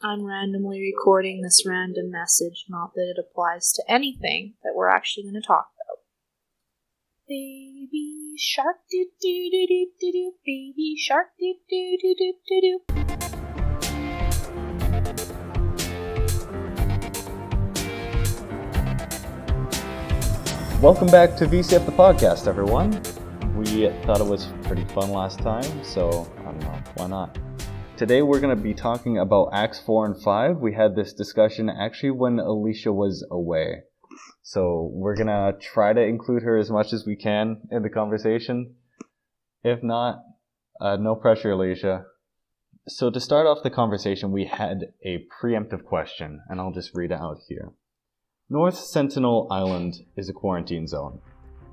I'm randomly recording this random message, not that it applies to anything that we're actually going to talk about. Baby shark doo doo doo doo doo doo, baby shark doo doo doo doo doo doo. Welcome back to VCF the podcast, everyone. We thought it was pretty fun last time, so I don't know, why not? Today we're going to be talking about Acts 4 and 5. We had this discussion actually when Alicia was away. So we're going to try to include her as much as we can in the conversation. If not, no pressure, Alicia. So to start off the conversation, we had a preemptive question, and I'll just read it out here. North Sentinel Island is a quarantine zone.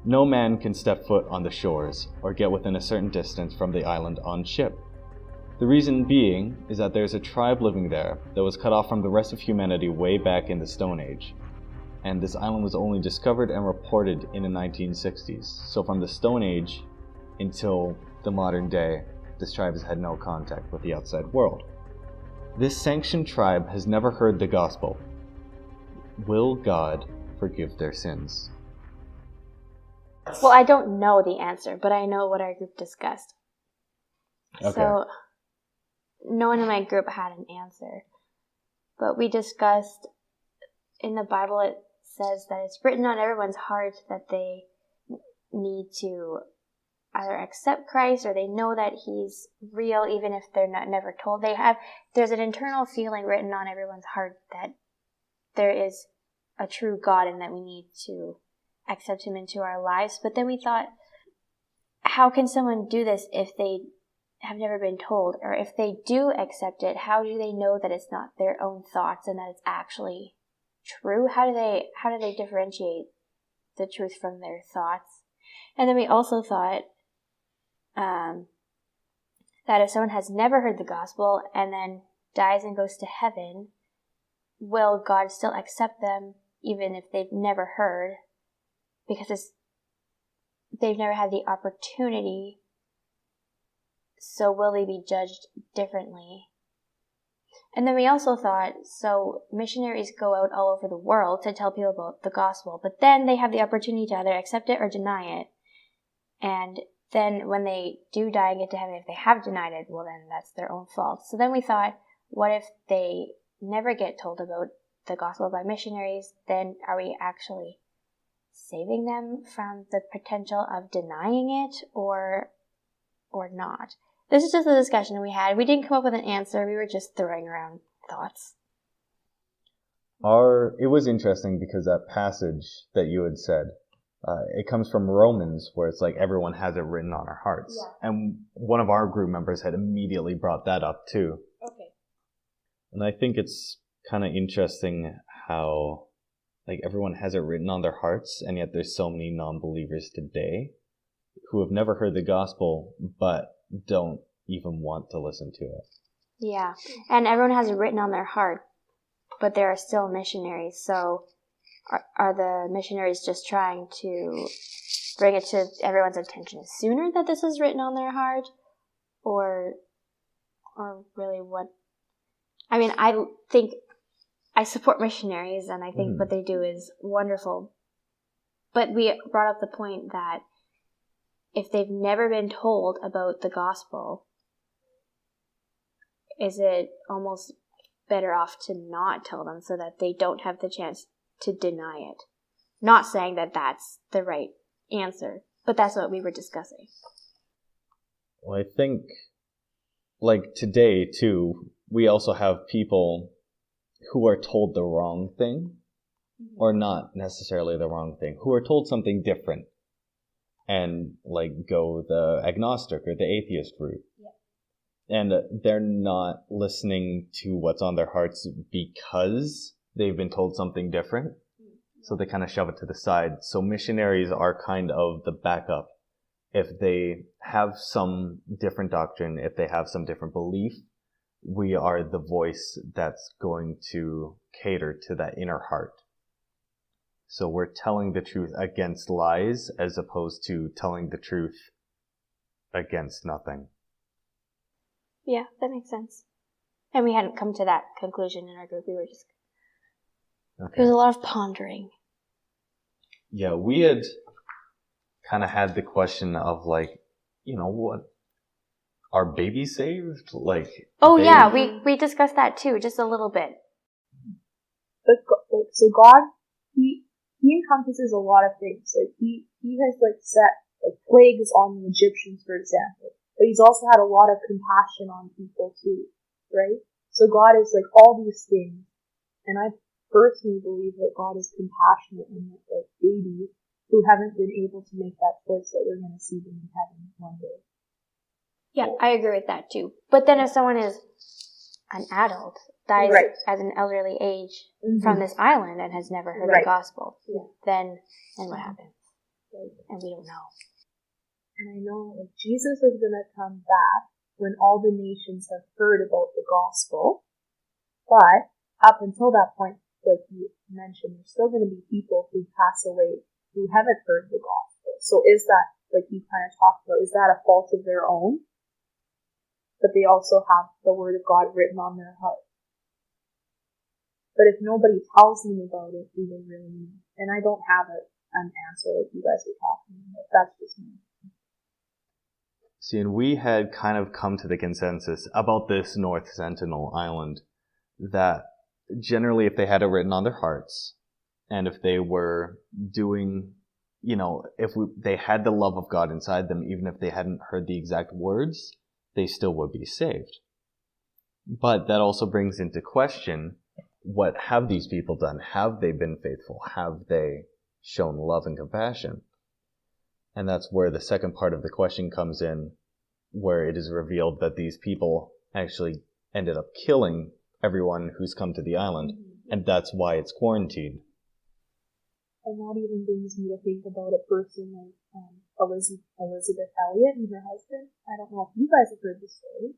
No man can step foot on the shores or get within a certain distance from the island on ship. The reason being is that there's a tribe living there that was cut off from the rest of humanity way back in the Stone Age. And this island was only discovered and reported in the 1960s. So from the Stone Age until the modern day, this tribe has had no contact with the outside world. This sanctioned tribe has never heard the gospel. Will God forgive their sins? Well, I don't know the answer, but I know what our group discussed. Okay. So, no one in my group had an answer. But we discussed, in the Bible it says that it's written on everyone's heart that they need to either accept Christ or they know that He's real, even if they're never told. There's an internal feeling written on everyone's heart that there is a true God and that we need to accept Him into our lives. But then we thought, how can someone do this if they have never been told? Or if they do accept it, how do they know that it's not their own thoughts and that it's actually true? How do they differentiate the truth from their thoughts? And then we also thought that if someone has never heard the gospel and then dies and goes to heaven, will God still accept them even if they've never heard? Because they've never had the opportunity, so will they be judged differently? And then we also thought, so missionaries go out all over the world to tell people about the gospel, but then they have the opportunity to either accept it or deny it. And then when they do die and get to heaven, if they have denied it, well then that's their own fault. So then we thought, what if they never get told about the gospel by missionaries? Then are we actually saving them from the potential of denying it or not? This is just a discussion we had. We didn't come up with an answer. We were just throwing around thoughts. It was interesting because that passage that you had said, it comes from Romans, where it's like everyone has it written on our hearts. Yeah. And one of our group members had immediately brought that up too. Okay. And I think it's kind of interesting how like everyone has it written on their hearts, and yet there's so many non-believers today who have never heard the gospel but don't even want to listen to it. Yeah, and everyone has it written on their heart, but there are still missionaries. So are the missionaries just trying to bring it to everyone's attention sooner that this is written on their heart? Or really what? I mean, I think I support missionaries, and I think what they do is wonderful. But we brought up the point that if they've never been told about the gospel, is it almost better off to not tell them so that they don't have the chance to deny it? Not saying that that's the right answer, but that's what we were discussing. Well, I think, like today too, we also have people who are told the wrong thing, or not necessarily the wrong thing, who are told something different and like go the agnostic or the atheist route. Yeah. And they're not listening to what's on their hearts because they've been told something different. So they kind of shove it to the side. So missionaries are kind of the backup. If they have some different doctrine, if they have some different belief, we are the voice that's going to cater to that inner heart. So we're telling the truth against lies as opposed to telling the truth against nothing. Yeah, that makes sense. And we hadn't come to that conclusion in our group. We were just... Okay. There was a lot of pondering. Yeah, we had kind of had the question of like, what, are babies saved? Like, yeah, we discussed that too, just a little bit. So God, he encompasses a lot of things. Like he has like set like plagues on the Egyptians, for example. But he's also had a lot of compassion on people too, right? So God is like all these things, and I personally believe that God is compassionate and that like babies who haven't been able to make that choice, that we're going to see them in heaven one day. Yeah, I agree with that too. But then if someone is an adult, dies at an elderly age from this island and has never heard the gospel, then what happens? And we don't know. And I know like Jesus is going to come back when all the nations have heard about the gospel. But up until that point, like you mentioned, there's still going to be people who pass away who haven't heard the gospel. So is that, like you kind of talked about, is that a fault of their own? But they also have the word of God written on their heart. But if nobody tells them about it, do they really know? And I don't have an answer like you guys were talking about. That's just me. See, and we had kind of come to the consensus about this North Sentinel Island that generally if they had it written on their hearts, and if they were doing, they had the love of God inside them, even if they hadn't heard the exact words, they still would be saved. But that also brings into question, what have these people done? Have they been faithful? Have they shown love and compassion? And that's where the second part of the question comes in, where it is revealed that these people actually ended up killing everyone who's come to the island, and that's why it's quarantined. And that even brings me to think about a person like Elizabeth Elliot and her husband. I don't know if you guys have heard the story,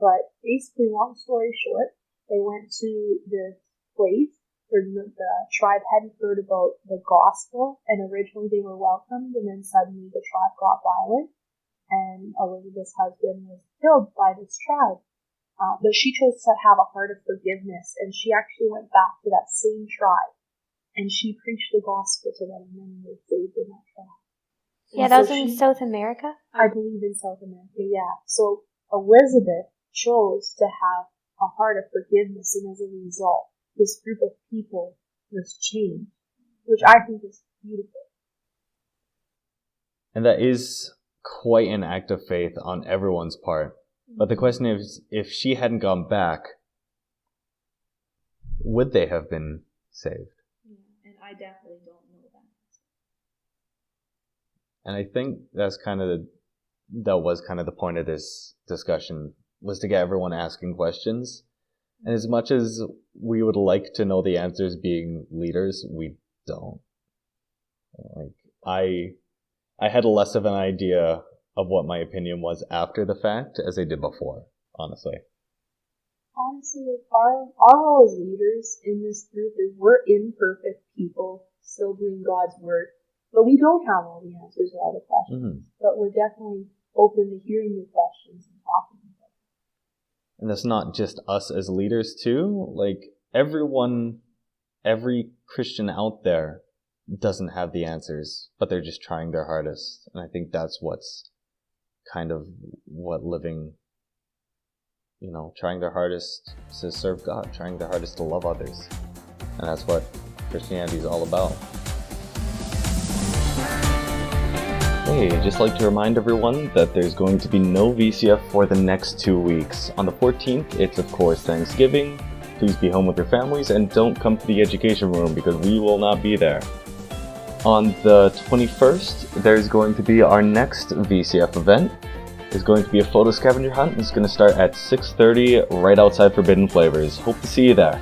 but basically, long story short, they went to this place where the tribe hadn't heard about the gospel, and originally they were welcomed, and then suddenly the tribe got violent, and Elizabeth's husband was killed by this tribe. But she chose to have a heart of forgiveness, and she actually went back to that same tribe, and she preached the gospel to them, and then they were saved in that tribe. Yeah, that was in South America? I believe in South America, yeah. So Elizabeth chose to have a heart of forgiveness, and as a result, this group of people was changed, which I think is beautiful. And that is quite an act of faith on everyone's part. But the question is, if she hadn't gone back, would they have been saved? Yeah, and I definitely don't know that. And I think that was kind of the point of this discussion, was to get everyone asking questions. And as much as we would like to know the answers being leaders, we don't. Like, I had less of an idea of what my opinion was after the fact as I did before, honestly. Honestly, our role as leaders in this group is we're imperfect people still doing God's work, but we don't have all the answers to all the questions. But we're definitely open to hearing your questions and talking about them. And that's not just us as leaders too. Like, every Christian out there doesn't have the answers, but they're just trying their hardest. And I think that's what's kind of what living, trying their hardest to serve God, trying their hardest to love others. And that's what Christianity is all about. Hey, I'd just like to remind everyone that there's going to be no VCF for the next 2 weeks. On the 14th, it's of course Thanksgiving. Please be home with your families and don't come to the education room because we will not be there. On the 21st, there's going to be our next VCF event. There's going to be a photo scavenger hunt. It's going to start at 6:30 right outside Forbidden Flavors. Hope to see you there.